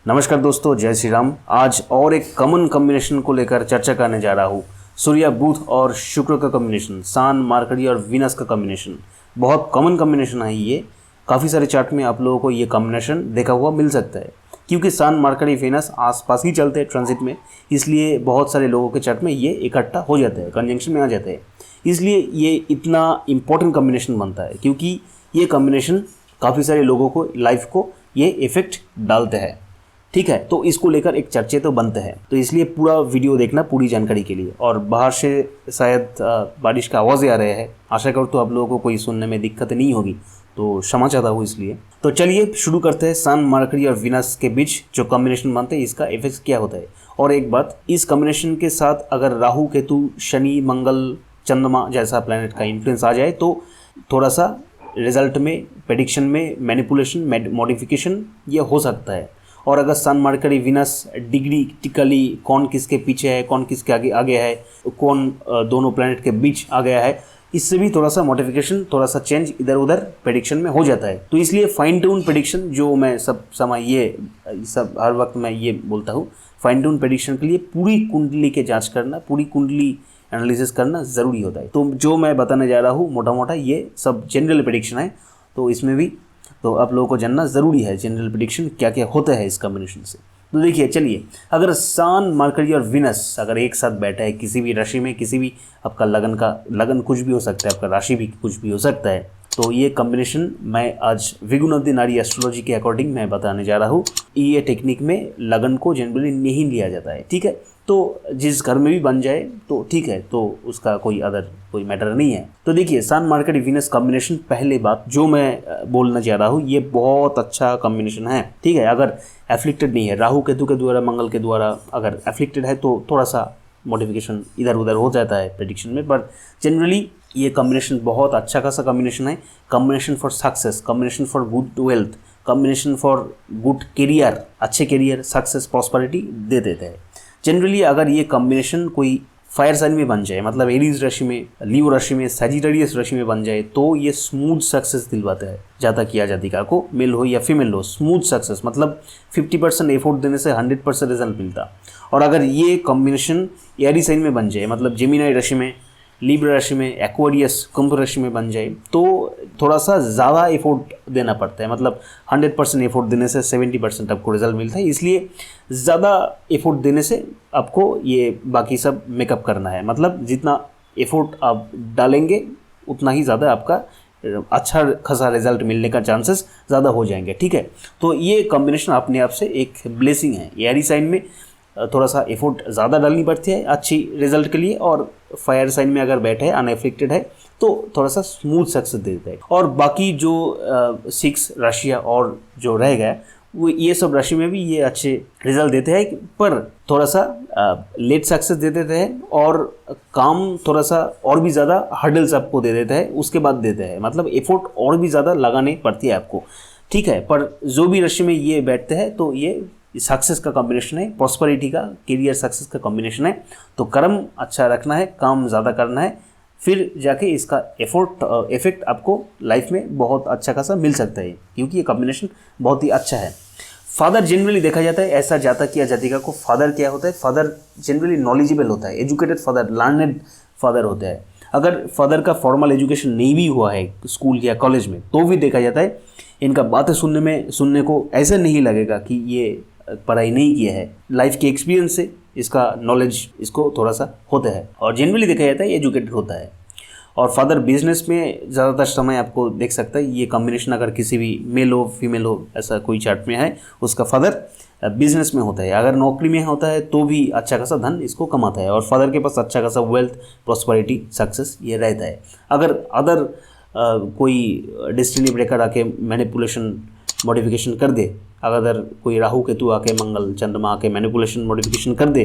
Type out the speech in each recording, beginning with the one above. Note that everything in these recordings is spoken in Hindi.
नमस्कार दोस्तों, जय श्री राम। आज और एक कॉमन कॉम्बिनेशन को लेकर चर्चा करने जा रहा हूँ। सूर्य, बुध और शुक्र का कॉम्बिनेशन, सन, मरकरी और वीनस का कॉम्बिनेशन। बहुत कॉमन कॉम्बिनेशन है ये। काफ़ी सारे चार्ट में आप लोगों को ये कॉम्बिनेशन देखा हुआ मिल सकता है, क्योंकि सन, मरकरी, वीनस आसपास ही चलते हैं ट्रांजिट में। इसलिए बहुत सारे लोगों के चार्ट में ये इकट्ठा हो जाता है, कंजंक्शन में आ जाते हैं। इसलिए ये इतना इम्पोर्टेंट कॉम्बिनेशन बनता है, क्योंकि ये कॉम्बिनेशन काफ़ी सारे लोगों को लाइफ को ये इफेक्ट डालते हैं। ठीक है, तो इसको लेकर एक चर्चे तो बनते हैं, तो इसलिए पूरा वीडियो देखना पूरी जानकारी के लिए। और बाहर से शायद बारिश का आवाज़ आ रहे हैं, आशा करो तो आप लोगों को कोई सुनने में दिक्कत नहीं होगी, तो क्षमा चाहता हूँ इसलिए। तो चलिए शुरू करते हैं। सन, मरकरी और वीनस के बीच जो कॉम्बिनेशन बनते हैं, इसका इफेक्ट क्या होता है। और एक बात, इस कॉम्बिनेशन के साथ अगर राहु, केतु, शनि, मंगल, चंद्रमा जैसा प्लैनेट का इन्फ्लुएंस आ जाए तो थोड़ा सा रिजल्ट में, प्रेडिक्शन में मैनिपुलेशन, मॉडिफिकेशन ये हो सकता है। और अगर सन, मरकरी, वीनस डिग्रीटिकली कौन किसके पीछे है, कौन किसके आगे आ गया है, कौन दोनों प्लैनेट के बीच आ गया है, इससे भी थोड़ा सा मॉडिफिकेशन, थोड़ा सा चेंज इधर उधर प्रेडिक्शन में हो जाता है। तो इसलिए फाइन ट्यून प्रेडिक्शन, जो मैं सब समय ये सब हर वक्त मैं ये बोलता हूँ, फाइन ट्यून प्रेडिक्शन के लिए पूरी कुंडली के जांच करना, पूरी कुंडली एनालिसिस करना ज़रूरी होता है। तो जो मैं बताने जा रहा हूँ मोटा मोटा ये सब जनरल प्रेडिक्शन है, तो इसमें भी तो आप लोगों को जानना ज़रूरी है जनरल प्रेडिक्शन क्या क्या होता है इस कॉम्बिनेशन से। तो देखिए, चलिए, अगर सन, मरकरी और वीनस अगर एक साथ बैठा है किसी भी राशि में, किसी भी आपका लगन कुछ भी हो सकता है, आपका राशि भी कुछ भी हो सकता है, तो ये कॉम्बिनेशन मैं आज विगुणोदी नाड़ी एस्ट्रोलॉजी के अकॉर्डिंग मैं बताने जा रहा हूँ। ये टेक्निक में लगन को जनरली नहीं लिया जाता है, ठीक है। तो जिस घर में भी बन जाए तो ठीक है, तो उसका कोई मैटर नहीं है। तो देखिए, सन, मरकरी, वीनस कॉम्बिनेशन, पहले बात जो मैं बोलना चाह रहा हूँ, ये बहुत अच्छा कॉम्बिनेशन है, ठीक है। अगर एफ्लिक्टेड नहीं है, राहु केतु के द्वारा, मंगल के द्वारा अगर एफ्लिक्टेड है तो थोड़ा सा मॉडिफिकेशन इधर उधर हो जाता है प्रेडिक्शन में, पर जनरली ये कॉम्बिनेशन बहुत अच्छा खासा कॉम्बिनेशन है। Combination for success, combination for good wealth, combination for good career, अच्छे करियर, सक्सेस, प्रॉस्पेरिटी दे देते हैं। जनरली अगर ये कॉम्बिनेशन कोई फायर साइन में बन जाए, मतलब एरीज राशि में, लियो राशि में, सजिटेरियस राशि में बन जाए, तो ये स्मूथ सक्सेस दिलवाता है जातक या जातिका को, मेल हो या फीमेल हो। स्मूथ सक्सेस मतलब 50% एफोर्ट देने से 100% रिजल्ट मिलता। और अगर ये कॉम्बिनेशन एरी साइन में बन जाए, मतलब जेमिनी राशि में, लिब्रा राशि में, एक्वेरियस, कुंभ राशि में बन जाए, तो थोड़ा सा ज़्यादा एफोर्ट देना पड़ता है। मतलब 100% एफोर्ट देने से 70% आपको रिजल्ट मिलता है। इसलिए ज़्यादा एफोर्ट देने से आपको ये बाकी सब मेकअप करना है। मतलब जितना एफोर्ट आप डालेंगे उतना ही ज़्यादा आपका अच्छा खासा रिजल्ट मिलने का चांसेस ज़्यादा हो जाएंगे, ठीक है। तो ये कॉम्बिनेशन अपने आप से एक ब्लेसिंग है। एरी साइन में थोड़ा सा एफोर्ट ज़्यादा डालनी पड़ती है अच्छी रिजल्ट के लिए, और फायर साइन में अगर बैठे है, अनएफ्लिक्टेड है, तो थोड़ा सा स्मूथ सक्सेस देता है। और बाकी जो 6 राशियाँ और जो रह गए, वो ये सब राशि में भी ये अच्छे रिजल्ट देते हैं, पर थोड़ा सा लेट सक्सेस दे देते हैं, और काम थोड़ा सा और भी ज़्यादा हर्डल्स आपको दे देते हैं, उसके बाद देते हैं। मतलब एफोर्ट और भी ज़्यादा लगानी पड़ती है आपको, ठीक है। पर जो भी राशि में ये बैठते हैं तो ये सक्सेस का कॉम्बिनेशन है, प्रॉस्पेरिटी का, करियर सक्सेस का कॉम्बिनेशन है। तो कर्म अच्छा रखना है, काम ज़्यादा करना है, फिर जाके इसका इफेक्ट आपको लाइफ में बहुत अच्छा खासा मिल सकता है, क्योंकि ये कॉम्बिनेशन बहुत ही अच्छा है। फादर जनरली देखा जाता है, ऐसा जातक या जातिका को फादर क्या होता है, फादर जनरली नॉलेजेबल होता है, एजुकेटेड फादर, लर्नेड फादर होता है। अगर फादर का फॉर्मल एजुकेशन नहीं भी हुआ है स्कूल या कॉलेज में, तो भी देखा जाता है इनका बातें सुनने को ऐसा नहीं लगेगा कि ये पढ़ाई नहीं किया है। लाइफ के एक्सपीरियंस से इसका नॉलेज इसको थोड़ा सा होता है, और जनरली देखा जाता है एजुकेटेड होता है। और फादर बिजनेस में ज़्यादातर समय आपको देख सकता है। ये कॉम्बिनेशन अगर किसी भी मेल हो, फीमेल हो, ऐसा कोई चार्ट में है, उसका फादर बिजनेस में होता है। अगर नौकरी में होता है तो भी अच्छा खासा धन इसको कमाता है, और फादर के पास अच्छा खासा वेल्थ, प्रॉस्पेरिटी, सक्सेस ये रहता है। अगर अदर कोई डेस्टिनी ब्रेकर आके मैनिपुलेशन, मॉडिफिकेशन कर दे, अगर कोई राहु केतु आके, मंगल, चंद्रमा आके मैनिपुलेशन, मॉडिफिकेशन कर दे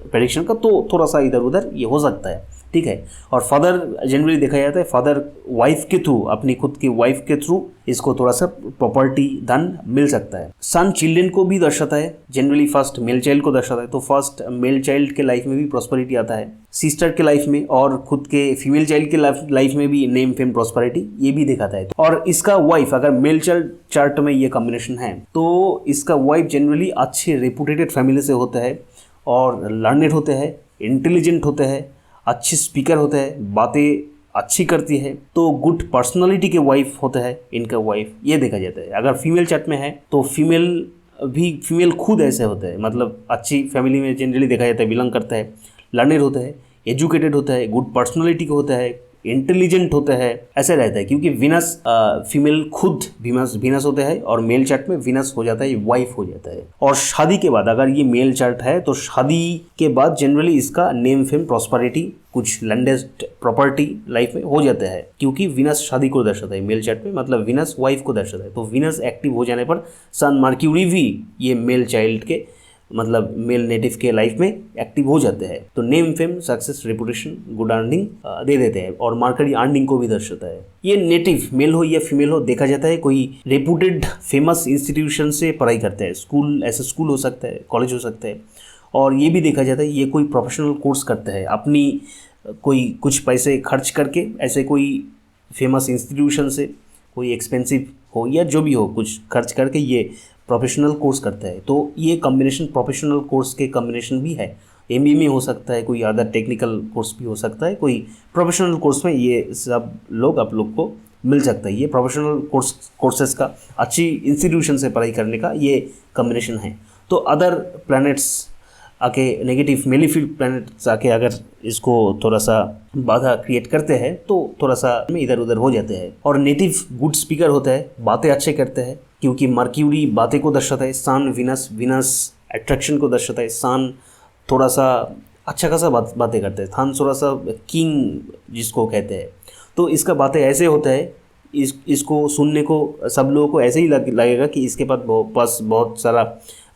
प्रेडिक्शन का, तो थोड़ा सा इधर उधर ये हो सकता है। ठीक है। और फादर जनरली देखा जाता है फादर वाइफ के थ्रू, अपनी खुद की वाइफ के थ्रू इसको थोड़ा सा प्रॉपर्टी धन मिल सकता है। सन चिल्ड्रन को भी दर्शाता है, जनरली फर्स्ट मेल चाइल्ड को दर्शाता है, तो फर्स्ट मेल चाइल्ड के लाइफ में भी प्रॉस्पेरिटी आता है, सिस्टर के लाइफ में और खुद के फीमेल चाइल्ड के लाइफ में भी नेम फेम प्रॉस्पेरिटी ये भी दिखाता है। और इसका वाइफ अगर मेल चाइल्ड चार्ट में ये कॉम्बिनेशन है तो इसका वाइफ जनरली अच्छे रेपुटेटेड फैमिली से होता है और लर्नेड होते हैं, इंटेलिजेंट होते हैं, अच्छे स्पीकर होते हैं, बातें अच्छी करती है, तो गुड पर्सनालिटी के वाइफ होता है इनका वाइफ, ये देखा जाता है। अगर फीमेल चार्ट में है तो फीमेल खुद ऐसे होता है, मतलब अच्छी फैमिली में जनरली देखा जाता है, बिलोंग करता है, लर्नर होता है, एजुकेटेड होता है, गुड पर्सनालिटी का होता है, इंटेलिजेंट होता है, ऐसा रहता है। क्योंकि विनस फीमेल खुद विनस होता है और मेल चार्ट में विनस हो जाता है, वाइफ हो जाता है। और शादी के बाद अगर ये मेल चार्ट है तो शादी के बाद जनरली इसका नेम फेम प्रॉस्पेरिटी कुछ लैंडेड प्रॉपर्टी लाइफ में हो जाता है, क्योंकि विनस शादी को दर्शाता है मेल चार्ट में, मतलब विनस वाइफ को दर्शाता है। तो विनस एक्टिव हो जाने पर सन मर्क्यूरी भी ये मेल चाइल्ड के मतलब मेल नेटिव के लाइफ में एक्टिव हो जाते हैं, तो name fame success reputation good earning दे देते हैं। और मर्करी अर्निंग को भी दर्शाता है। ये नेटिव मेल हो या फीमेल हो देखा जाता है कोई रेपुटेड फेमस इंस्टीट्यूशन से पढ़ाई करते हैं, स्कूल ऐसे स्कूल हो सकता है, कॉलेज हो सकता है। और ये भी देखा जाता है ये कोई प्रोफेशनल कोर्स करता है, अपनी कोई कुछ पैसे खर्च करके ऐसे कोई फेमस इंस्टीट्यूशन से कोई एक्सपेंसिव हो या जो भी हो कुछ खर्च करके ये प्रोफेशनल कोर्स करता है। तो ये कॉम्बिनेशन प्रोफेशनल कोर्स के कॉम्बिनेशन भी है, एमबीए में हो सकता है, कोई अदर टेक्निकल कोर्स भी हो सकता है, कोई प्रोफेशनल कोर्स में ये सब लोग आप लोग को मिल सकता है। ये प्रोफेशनल कोर्सेज का अच्छी इंस्टीट्यूशन से पढ़ाई करने का ये कॉम्बिनेशन है। तो अदर प्लैनेट्स आके नेगेटिव मेलिफिक प्लैनेट्स आके अगर इसको थोड़ा सा बाधा क्रिएट करते हैं तो थोड़ा सा में इधर उधर हो जाते हैं। और नेटिव गुड स्पीकर होता है, बातें अच्छे करते हैं, क्योंकि मर्क्यूरी बातें को दर्शाता है, सन विनस अट्रैक्शन को दर्शाता है, सन थोड़ा सा अच्छा खासा बातें करते हैं, सन थोड़ा सा किंग जिसको कहते हैं। तो इसका बातें ऐसे होता है, इसको सुनने को सब लोगों को ऐसे ही लगेगा कि इसके पास बहुत सारा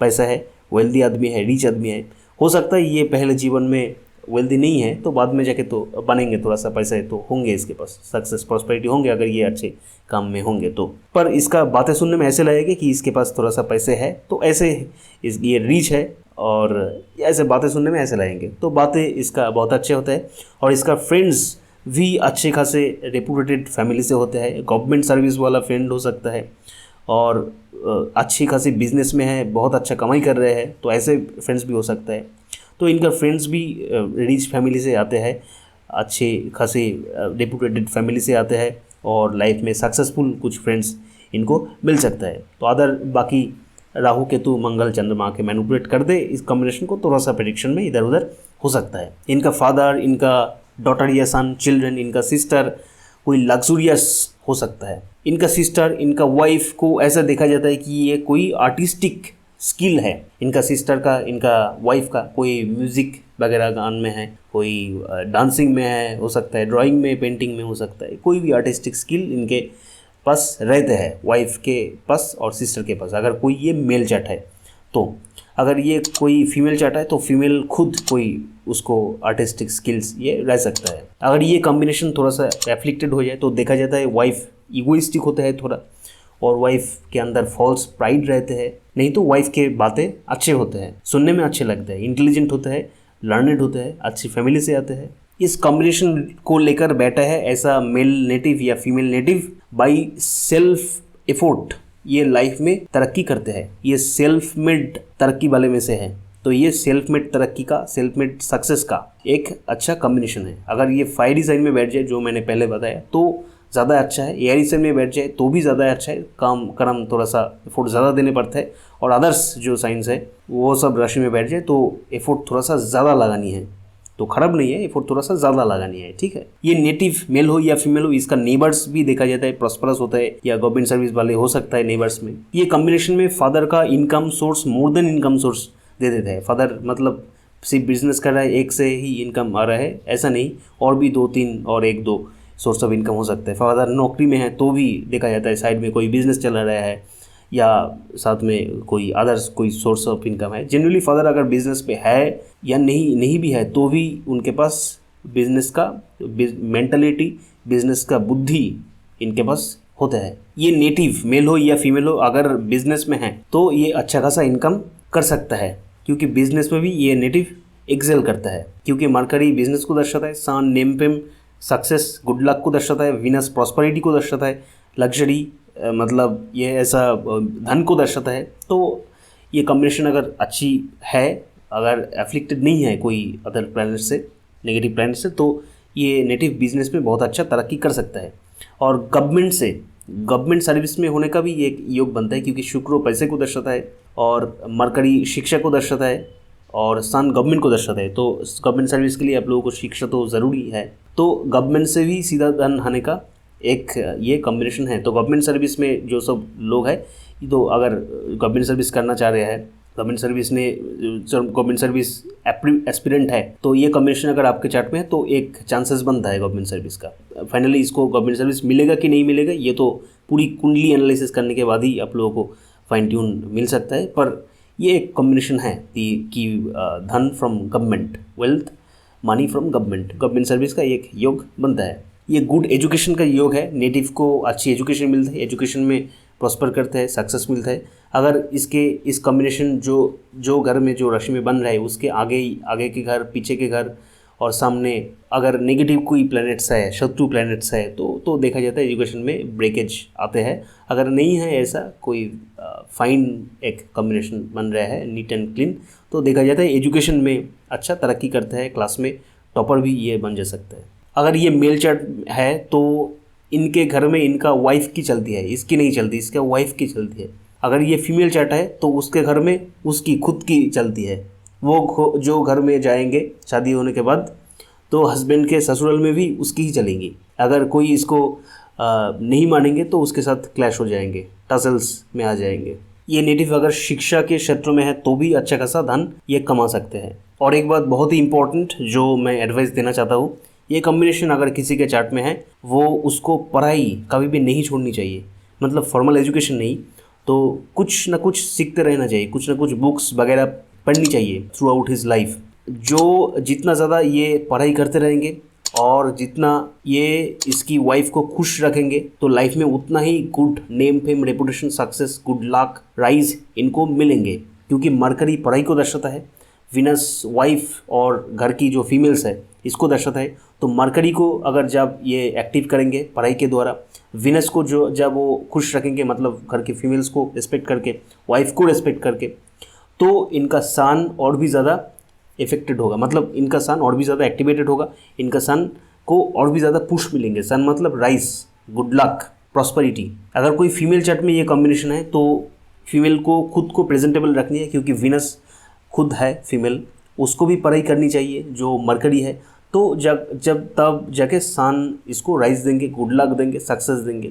पैसा है, वेल्दी आदमी है, रिच आदमी है। हो सकता है ये पहले जीवन में वेल्दी नहीं है तो बाद में जाके तो बनेंगे, थोड़ा सा पैसा है तो होंगे इसके पास, सक्सेस प्रॉस्पेरिटी होंगे अगर ये अच्छे काम में होंगे तो। पर इसका बातें सुनने में ऐसे लगेगा कि इसके पास थोड़ा सा पैसे है तो ऐसे ये रिच है, और ऐसे बातें सुनने में ऐसे लगेंगे। तो बातें इसका बहुत अच्छे होता है। और इसका फ्रेंड्स भी अच्छे खासे रेपुटेटेड फैमिली से होते हैं, गवर्नमेंट सर्विस वाला फ्रेंड हो सकता है, और अच्छी खासी बिजनेस में है, बहुत अच्छा कमाई कर रहे हैं, तो ऐसे फ्रेंड्स भी हो सकता है। तो इनका फ्रेंड्स भी रिच फैमिली से आते हैं, अच्छे खासे रेपुटेटेड फैमिली से आते हैं, और लाइफ में सक्सेसफुल कुछ फ्रेंड्स इनको मिल सकता है। तो अदर बाकी राहु केतु मंगल चंद्रमा के मैनिपुलेट कर दे इस कॉम्बिनेशन को, थोड़ा सा प्रेडिक्शन में इधर उधर हो सकता है। इनका फादर, इनका डॉटर या सन चिल्ड्रन, इनका सिस्टर कोई लग्जूरियस हो सकता है। इनका सिस्टर, इनका वाइफ को ऐसा देखा जाता है कि ये कोई आर्टिस्टिक स्किल है इनका सिस्टर का, इनका वाइफ का, कोई म्यूज़िक वगैरह गान में है, कोई डांसिंग में है, हो सकता है ड्राइंग में, पेंटिंग में हो सकता है, कोई भी आर्टिस्टिक स्किल इनके पास रहते हैं, वाइफ के पास और सिस्टर के पास, अगर कोई ये मेल चार्ट है तो। अगर ये कोई फीमेल चार्ट है तो फीमेल खुद कोई उसको आर्टिस्टिक स्किल्स ये रह सकता है। अगर ये कॉम्बिनेशन थोड़ा सा एफ्लिक्टेड हो जाए तो देखा जाता है वाइफ इगोइस्टिक होता है थोड़ा, और वाइफ के अंदर फॉल्स प्राइड रहते हैं। नहीं तो वाइफ के बातें अच्छे होते हैं, सुनने में अच्छे लगते हैं, इंटेलिजेंट होते हैं, लर्नेड होते हैं, अच्छी फैमिली से आते हैं। इस कॉम्बिनेशन को लेकर बैठा है ऐसा मेल नेटिव या female native by self effort ये लाइफ में तरक्की करते हैं, ये सेल्फ मेड तरक्की वाले में से है। तो ये सेल्फ मेड तरक्की का, सेल्फ मेड सक्सेस का एक अच्छा कॉम्बिनेशन है। अगर ये फायरी साइन में बैठ जाए जो मैंने पहले बताया तो ज़्यादा अच्छा है, एयरी साइन में बैठ जाए तो भी ज़्यादा अच्छा है, काम कर्म थोड़ा सा एफोर्ट ज़्यादा देने पड़ता है। और अदर्स जो साइंस है वो सब राशि में बैठ जाए तो एफोर्ट थोड़ा सा ज़्यादा लगानी है, तो खराब नहीं है, एफोर्ट थोड़ा सा ज़्यादा लगानी है, ठीक है। ये नेटिव मेल हो या फीमेल हो, इसका नेबर्स भी देखा जाता है, प्रॉस्परस होता है या गवर्नमेंट सर्विस वाले हो सकता है नेबर्स में। ये कॉम्बिनेशन में फादर का income source more than income source दे देता है। फादर मतलब सिर्फ बिजनेस कर रहा है, एक से ही इनकम आ रहा है ऐसा नहीं, और भी 2-3 और 1-2 सोर्स ऑफ इनकम हो सकता है। फादर नौकरी में है तो भी देखा जाता है साइड में कोई बिजनेस चला रहा है या साथ में कोई अदर्स कोई सोर्स ऑफ इनकम है। जनरली फादर अगर बिजनेस पे है या नहीं भी है तो भी उनके पास बिजनेस का मेंटलिटी, बिजनेस का बुद्धि इनके पास होता है। ये नेटिव मेल हो या फीमेल हो, अगर बिजनेस में है तो ये अच्छा खासा इनकम कर सकता है, क्योंकि बिजनेस में भी ये नेटिव एक्सेल करता है। क्योंकि मरकरी बिजनेस को दर्शाता है, son name fame success good luck को दर्शाता है, वीनस प्रॉस्पेरिटी को दर्शाता है, लग्जरी मतलब ये ऐसा धन को दर्शाता है। तो ये कॉम्बिनेशन अगर अच्छी है, अगर एफ्लिक्टेड नहीं है कोई अदर प्लैनेट से, नेगेटिव प्लैनेट से, तो ये नेटिव बिजनेस में बहुत अच्छा तरक्की कर सकता है। और गवर्नमेंट सर्विस में होने का भी एक योग बनता है, क्योंकि शुक्र पैसे को दर्शाता है और मरकरी शिक्षा को दर्शाता है और सन गवर्नमेंट को दर्शाता है। तो गवर्नमेंट सर्विस के लिए आप लोगों को शिक्षा तो ज़रूरी है, तो गवर्नमेंट से भी सीधा धन आने का एक ये कॉम्बिनेशन है। तो गवर्नमेंट सर्विस में जो सब लोग हैं, तो अगर गवर्नमेंट सर्विस करना चाह रहे हैं, गवर्नमेंट सर्विस एस्पिरेंट है, तो ये कॉम्बिनेशन अगर आपके चार्ट में है तो एक चांसेस बनता है गवर्नमेंट सर्विस का। फाइनली इसको गवर्नमेंट सर्विस मिलेगा कि नहीं मिलेगा, ये तो पूरी कुंडली एनालिसिस करने के बाद ही आप लोगों को फाइन ट्यून मिल सकता है। पर ये एक कॉम्बिनेशन है कि धन from government, wealth money from government service का एक योग बनता है। ये गुड एजुकेशन का योग है, नेटिव को अच्छी एजुकेशन मिलता है, एजुकेशन में प्रॉस्पर करता है, सक्सेस मिलता है। अगर इस कॉम्बिनेशन जो घर में जो राशि में बन रहा है, उसके आगे के घर, पीछे के घर और सामने अगर नेगेटिव कोई प्लैनेट्स है, शत्रु प्लैनेट्स है, तो देखा जाता है एजुकेशन में ब्रेकेज आते हैं। अगर नहीं है ऐसा कोई फाइन एक कॉम्बिनेशन बन रहा है नीट एंड क्लीन, तो देखा जाता है एजुकेशन में अच्छा तरक्की करता है, क्लास में टॉपर भी ये बन जा सकता है। अगर ये मेल चार्ट है तो इनके घर में इनका वाइफ की चलती है, इसकी नहीं चलती, इसका वाइफ की चलती है। अगर ये फीमेल चार्ट है तो उसके घर में उसकी खुद की चलती है। वो जो घर में जाएंगे शादी होने के बाद, तो हस्बैंड के ससुराल में भी उसकी ही चलेंगी। अगर कोई इसको नहीं मानेंगे तो उसके साथ क्लैश हो जाएंगे, टसल्स में आ जाएंगे। ये नेटिव अगर शिक्षा के क्षेत्र में है तो भी अच्छा खासा धन ये कमा सकते हैं। और एक बात बहुत ही इंपॉर्टेंट जो मैं एडवाइस देना चाहता हूँ, ये कॉम्बिनेशन अगर किसी के चार्ट में है, वो उसको पढ़ाई कभी भी नहीं छोड़नी चाहिए। मतलब फॉर्मल एजुकेशन नहीं, तो कुछ ना कुछ सीखते रहना चाहिए, कुछ ना कुछ बुक्स वगैरह पढ़नी चाहिए थ्रू आउट हिज लाइफ। जो जितना ज़्यादा ये पढ़ाई करते रहेंगे और जितना ये इसकी वाइफ को खुश रखेंगे, तो लाइफ में उतना ही good name fame reputation success good luck rise इनको मिलेंगे। क्योंकि मरकरी पढ़ाई को दर्शाता है, विनस वाइफ और घर की जो फीमेल्स है इसको दर्शाता है। तो मरकरी को अगर जब ये एक्टिव करेंगे पढ़ाई के द्वारा, विनस को जब वो खुश रखेंगे, मतलब घर की फीमेल्स को रिस्पेक्ट करके, वाइफ को रिस्पेक्ट करके, तो इनका सन और भी ज़्यादा इफेक्टेड होगा, मतलब इनका सन और भी ज़्यादा एक्टिवेटेड होगा, इनका सन को और भी ज़्यादा पुश मिलेंगे। सन मतलब राइस, गुड लक, प्रॉस्पेरिटी। अगर कोई फीमेल चार्ट में ये कॉम्बिनेशन है तो फीमेल को खुद को प्रेजेंटेबल रखनी है, क्योंकि विनस खुद है फीमेल, उसको भी पढ़ाई करनी चाहिए जो मरकरी है। तो जब तब जाके सन इसको राइज देंगे, गुड लक देंगे, सक्सेस देंगे।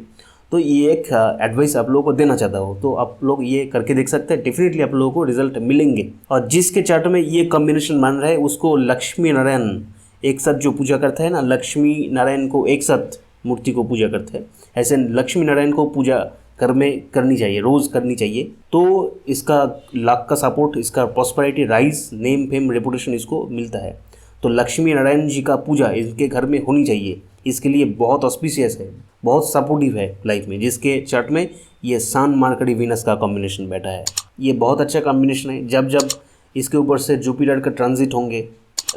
तो ये एक एडवाइस आप लोगों को देना चाहता हूँ, तो आप लोग ये करके देख सकते हैं, डेफिनेटली आप लोगों को रिजल्ट मिलेंगे। और जिसके चार्ट में ये कॉम्बिनेशन बन रहा है उसको लक्ष्मी नारायण एक साथ जो पूजा करता है ना, लक्ष्मी नारायण को एक साथ मूर्ति को पूजा करता है, ऐसे लक्ष्मी नारायण को पूजा घर में करनी चाहिए, रोज़ करनी चाहिए। तो इसका लक का सपोर्ट, इसका prosperity, rise, name fame reputation इसको मिलता है। तो लक्ष्मी नारायण जी का पूजा इनके घर में होनी चाहिए। इसके लिए बहुत ऑस्पिशियस है, बहुत सपोर्टिव है लाइफ में। जिसके चार्ट में ये सन मरकरी वीनस का कॉम्बिनेशन बैठा है, ये बहुत अच्छा कॉम्बिनेशन है। जब जब इसके ऊपर से जुपिटर का ट्रांजिट होंगे,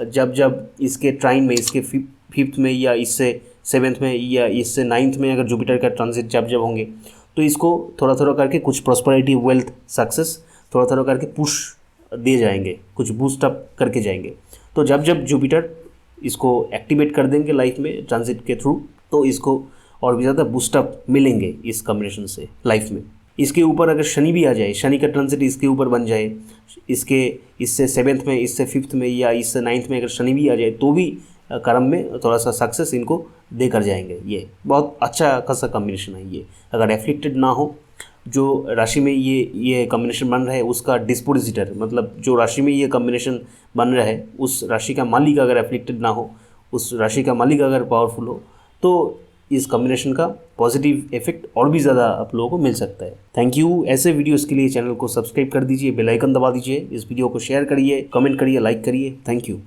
जब इसके ट्राइन में, इसके फिफ्थ में या इससे सेवेंथ में या इससे नाइन्थ में अगर जुपिटर का ट्रांजिट जब होंगे, तो इसको थोड़ा थोड़ा करके कुछ प्रॉस्पेरिटी, वेल्थ, सक्सेस थोड़ा थोड़ा करके पुश दे जाएंगे, कुछ बूस्ट अप करके जाएंगे। तो जब जुपिटर इसको एक्टिवेट कर देंगे लाइफ में ट्रांजिट के थ्रू, तो इसको और भी ज़्यादा बूस्टअप मिलेंगे इस कॉम्बिनेशन से लाइफ में। इसके ऊपर अगर शनि भी आ जाए, शनि का ट्रांजिट इसके ऊपर बन जाए, इससे सेवेंथ में, इससे फिफ्थ में या इससे नाइन्थ में अगर शनि भी आ जाए, तो भी कर्म में थोड़ा सा सक्सेस इनको दे कर जाएंगे। ये बहुत अच्छा खासा कॉम्बिनेशन है। ये अगर एफ्लिक्टेड ना हो, जो राशि में ये कॉम्बिनेशन बन रहा है उसका डिस्पोजिटर, मतलब जो राशि में ये कॉम्बिनेशन बन रहा है उस राशि का मालिक अगर एफ्लिक्टेड ना हो, उस राशि का मालिक अगर पावरफुल हो, तो इस कॉम्बिनेशन का पॉजिटिव इफेक्ट और भी ज़्यादा आप लोगों को मिल सकता है। Thank you. ऐसे वीडियोस के लिए चैनल को सब्सक्राइब कर दीजिए, बेल आइकन दबा दीजिए, इस वीडियो को शेयर करिए, कमेंट करिए, लाइक करिए। Thank you.